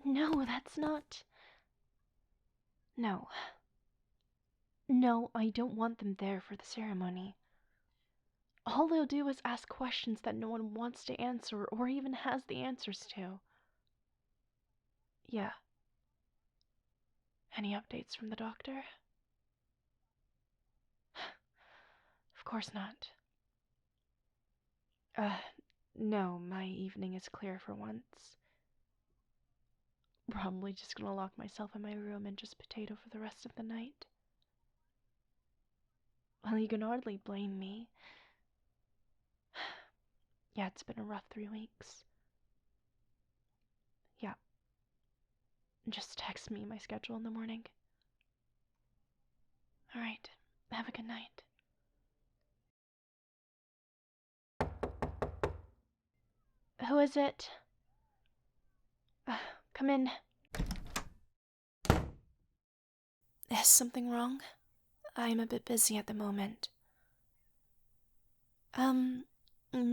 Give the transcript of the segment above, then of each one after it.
No, that's not... No. No, I don't want them there for the ceremony. All they'll do is ask questions that no one wants to answer or even has the answers to. Yeah. Any updates from the doctor? Of course not. No, my evening is clear for once. Probably just gonna lock myself in my room and just potato for the rest of the night. Well, you can hardly blame me. Yeah, it's been a rough 3 weeks. Yeah. Just text me my schedule in the morning. Alright, have a good night. Who is it? Come in. Is something wrong? I'm a bit busy at the moment.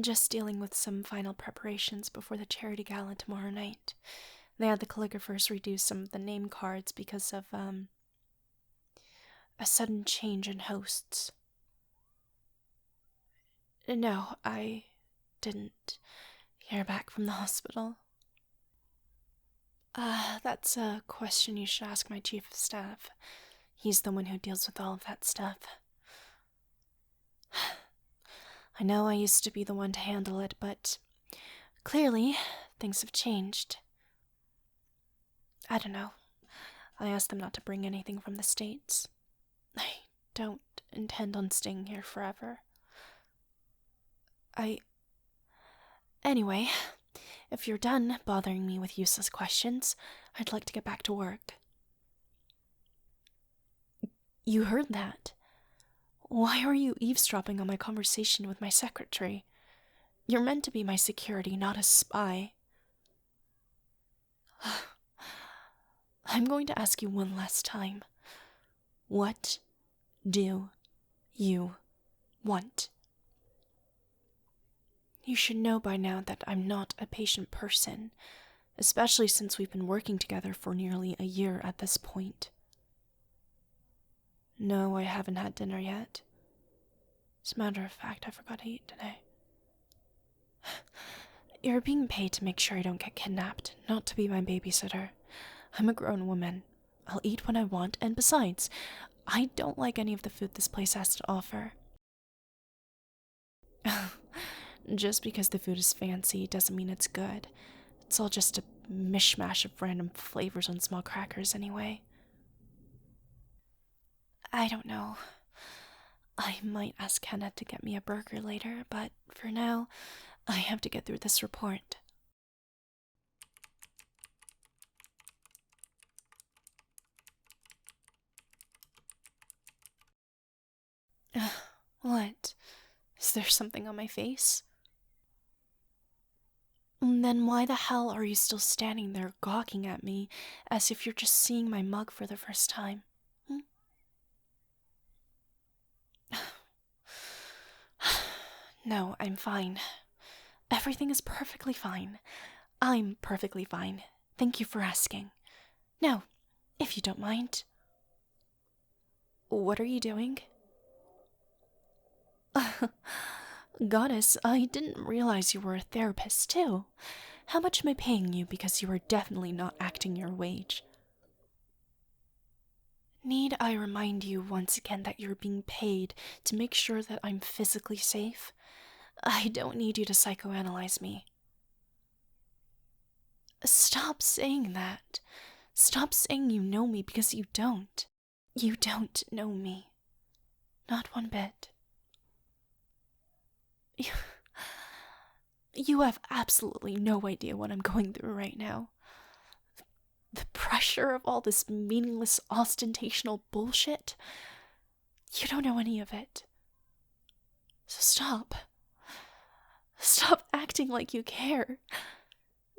Just dealing with some final preparations before the charity gala tomorrow night. They had the calligraphers redo some of the name cards because of, a sudden change in hosts. No, I didn't hear back from the hospital. That's a question you should ask my chief of staff. He's the one who deals with all of that stuff. I know I used to be the one to handle it, but clearly things have changed. I don't know. I asked them not to bring anything from the States. I don't intend on staying here forever. Anyway, if you're done bothering me with useless questions, I'd like to get back to work. You heard that? Why are you eavesdropping on my conversation with my secretary? You're meant to be my security, not a spy. I'm going to ask you one last time. What do you want? You should know by now that I'm not a patient person, especially since we've been working together for nearly a year at this point. No, I haven't had dinner yet. As a matter of fact, I forgot to eat today. You're being paid to make sure I don't get kidnapped, not to be my babysitter. I'm a grown woman. I'll eat when I want, and besides, I don't like any of the food this place has to offer. Just because the food is fancy doesn't mean it's good. It's all just a mishmash of random flavors on small crackers anyway. I don't know. I might ask Hannah to get me a burger later, but for now, I have to get through this report. What? Is there something on my face? Then why the hell are you still standing there gawking at me as if you're just seeing my mug for the first time? No, I'm fine. Everything is perfectly fine. I'm perfectly fine. Thank you for asking. Now, if you don't mind. What are you doing? Goddess, I didn't realize you were a therapist, too. How much am I paying you because you are definitely not acting your wage? Need I remind you once again that you're being paid to make sure that I'm physically safe? I don't need you to psychoanalyze me. Stop saying that. Stop saying you know me because you don't. You don't know me. Not one bit. You have absolutely no idea what I'm going through right now. The pressure of all this meaningless, ostentational bullshit. You don't know any of it. So stop. Stop acting like you care.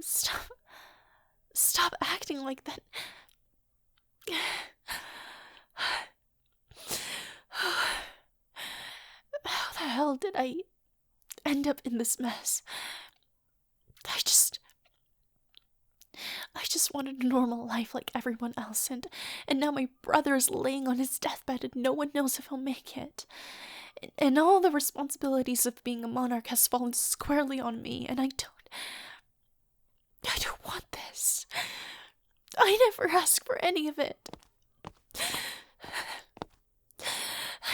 Stop acting like that. How the hell did I end up in this mess? I just wanted a normal life like everyone else, and now my brother is laying on his deathbed and no one knows if he'll make it. And all the responsibilities of being a monarch has fallen squarely on me, and I don't want this. I never asked for any of it. I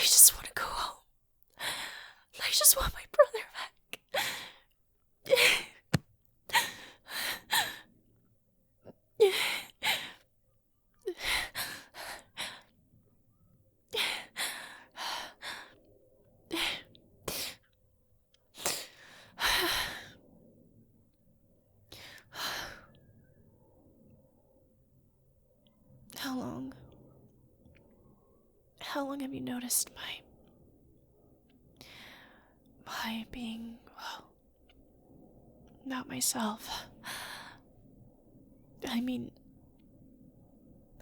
just want to go home. I just want my brother back. How long have you noticed my being, well, not myself? I mean,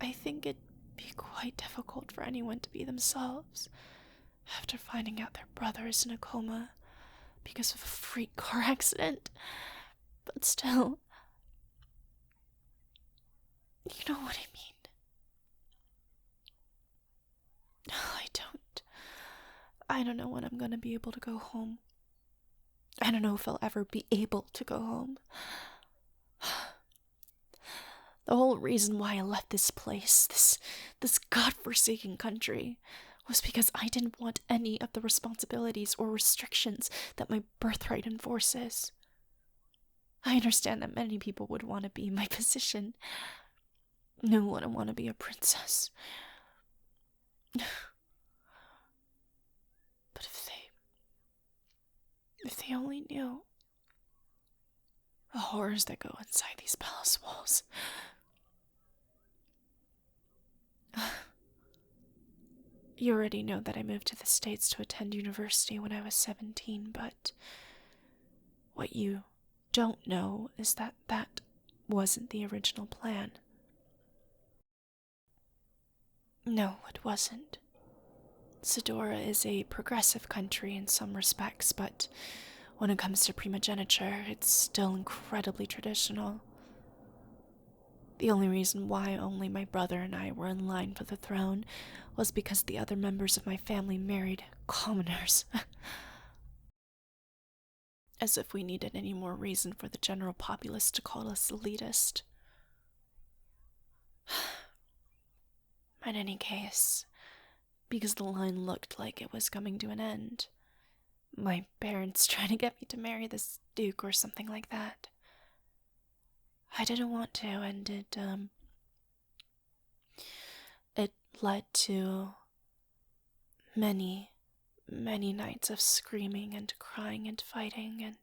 I think it'd be quite difficult for anyone to be themselves after finding out their brother is in a coma because of a freak car accident. But still, you know what I mean. I don't know when I'm gonna be able to go home. I don't know if I'll ever be able to go home. The whole reason why I left this place, this godforsaken country, was because I didn't want any of the responsibilities or restrictions that my birthright enforces. I understand that many people would want to be in my position. No one would want to be a princess. But if they only knew the horrors that go inside these palace walls. You already know that I moved to the States to attend university when I was 17, but what you don't know is that that wasn't the original plan. No, it wasn't. Sedora is a progressive country in some respects, but when it comes to primogeniture, it's still incredibly traditional. The only reason why only my brother and I were in line for the throne was because the other members of my family married commoners. As if we needed any more reason for the general populace to call us elitist. In any case, because the line looked like it was coming to an end, my parents trying to get me to marry this duke or something like that. I didn't want to, and it led to many, many nights of screaming and crying and fighting and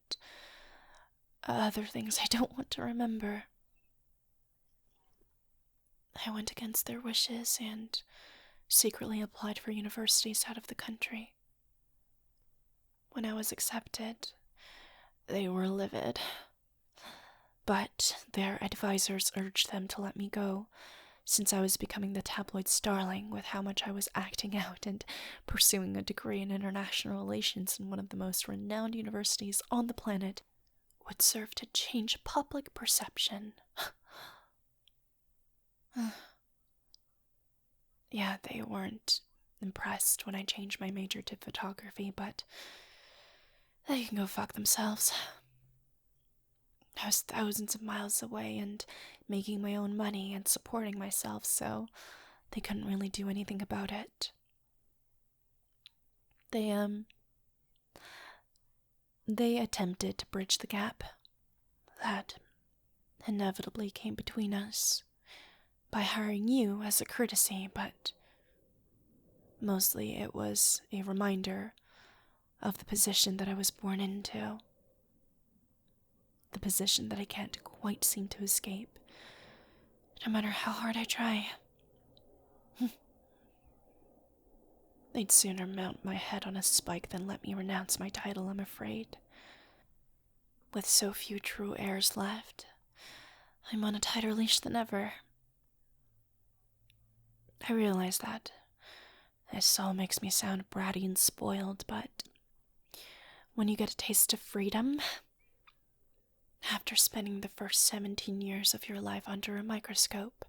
other things I don't want to remember. I went against their wishes and secretly applied for universities out of the country. When I was accepted, they were livid. But their advisors urged them to let me go, since I was becoming the tabloid's darling with how much I was acting out and pursuing a degree in international relations in one of the most renowned universities on the planet would serve to change public perception. Yeah, they weren't impressed when I changed my major to photography, but they can go fuck themselves. I was thousands of miles away and making my own money and supporting myself, so they couldn't really do anything about it. They attempted to bridge the gap that inevitably came between us by hiring you as a courtesy, but mostly it was a reminder of the position that I was born into. The position that I can't quite seem to escape, no matter how hard I try. They'd sooner mount my head on a spike than let me renounce my title, I'm afraid. With so few true heirs left, I'm on a tighter leash than ever. I realize that this all makes me sound bratty and spoiled, but when you get a taste of freedom, After spending the first 17 years of your life under a microscope,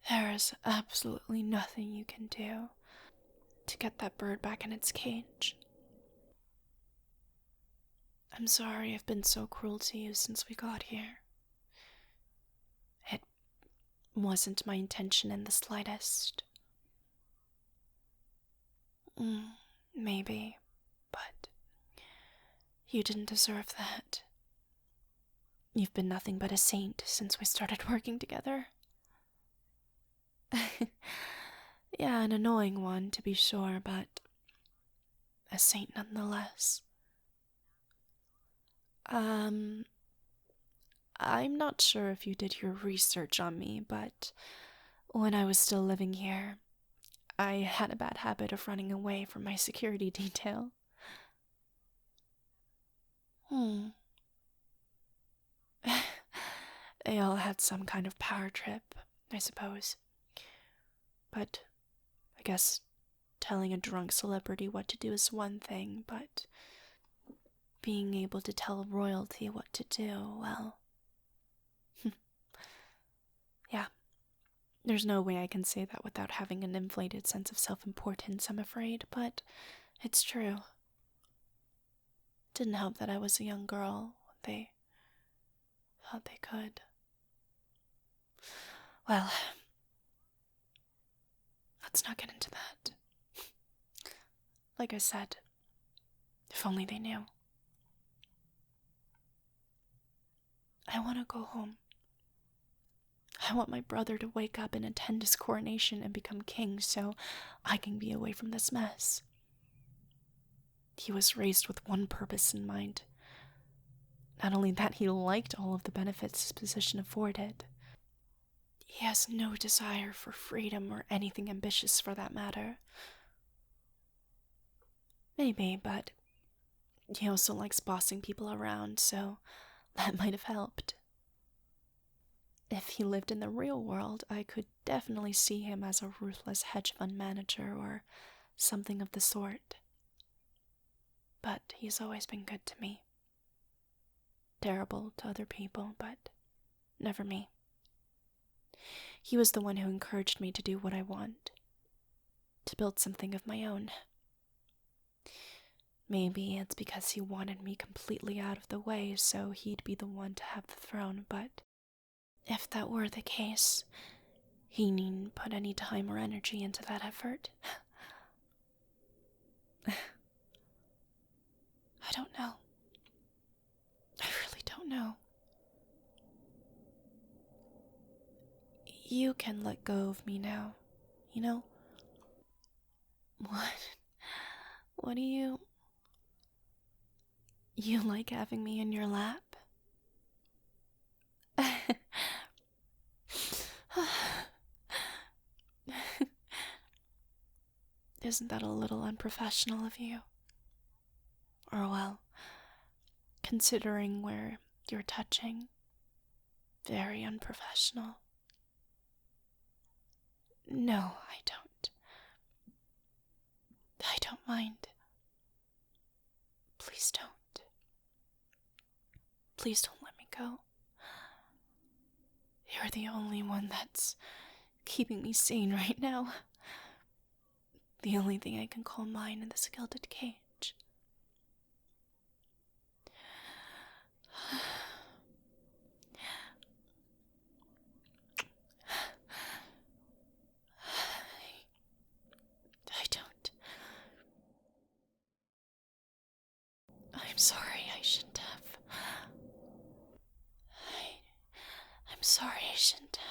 there is absolutely nothing you can do to get that bird back in its cage. I'm sorry I've been so cruel to you since we got here. It wasn't my intention in the slightest. Maybe, but you didn't deserve that. You've been nothing but a saint since we started working together. Yeah, an annoying one to be sure, but a saint nonetheless. I'm not sure if you did your research on me, but when I was still living here, I had a bad habit of running away from my security detail. They all had some kind of power trip, I suppose. But I guess telling a drunk celebrity what to do is one thing, but being able to tell royalty what to do, well... yeah. There's no way I can say that without having an inflated sense of self-importance, I'm afraid, but it's true. Didn't help that I was a young girl. They thought they could. Well, let's not get into that. Like I said, if only they knew. I want to go home. I want my brother to wake up and attend his coronation and become king so I can be away from this mess. He was raised with one purpose in mind. Not only that, he liked all of the benefits his position afforded. He has no desire for freedom or anything ambitious for that matter. Maybe, but he also likes bossing people around, so that might have helped. If he lived in the real world, I could definitely see him as a ruthless hedge fund manager or something of the sort. But he's always been good to me. Terrible to other people, but never me. He was the one who encouraged me to do what I want, to build something of my own. Maybe it's because he wanted me completely out of the way so he'd be the one to have the throne, but if that were the case, he needn't put any time or energy into that effort. I don't know. I really don't know. You can let go of me now, you know? What? What do you... You like having me in your lap? Isn't that a little unprofessional of you? Or well, considering where you're touching, very unprofessional. No, I don't. I don't mind. Please don't. Please don't let me go. You're the only one that's keeping me sane right now. The only thing I can call mine in this gilded cage. I don't. I'm sorry, I shouldn't have. I'm sorry, I shouldn't have.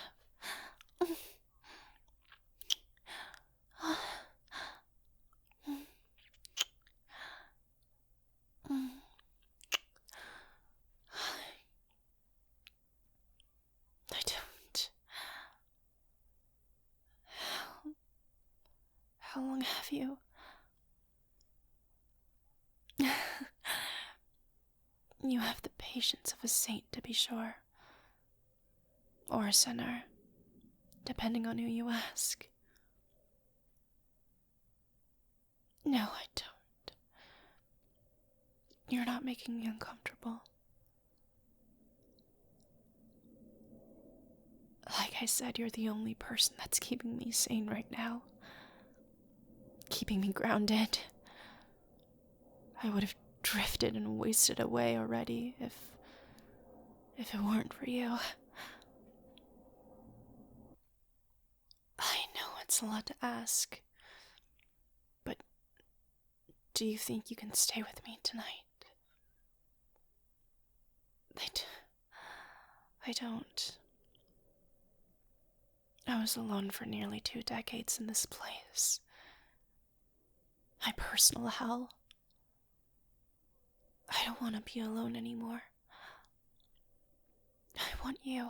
I don't. How long have you? You have the patience of a saint, to be sure. Or a sinner, depending on who you ask. No, I don't. You're not making me uncomfortable. Like I said, you're the only person that's keeping me sane right now. Keeping me grounded. I would have drifted and wasted away already if it weren't for you. I know it's a lot to ask, but do you think you can stay with me tonight? I don't. I was alone for nearly 2 decades in this place. My personal hell. I don't want to be alone anymore. I want you.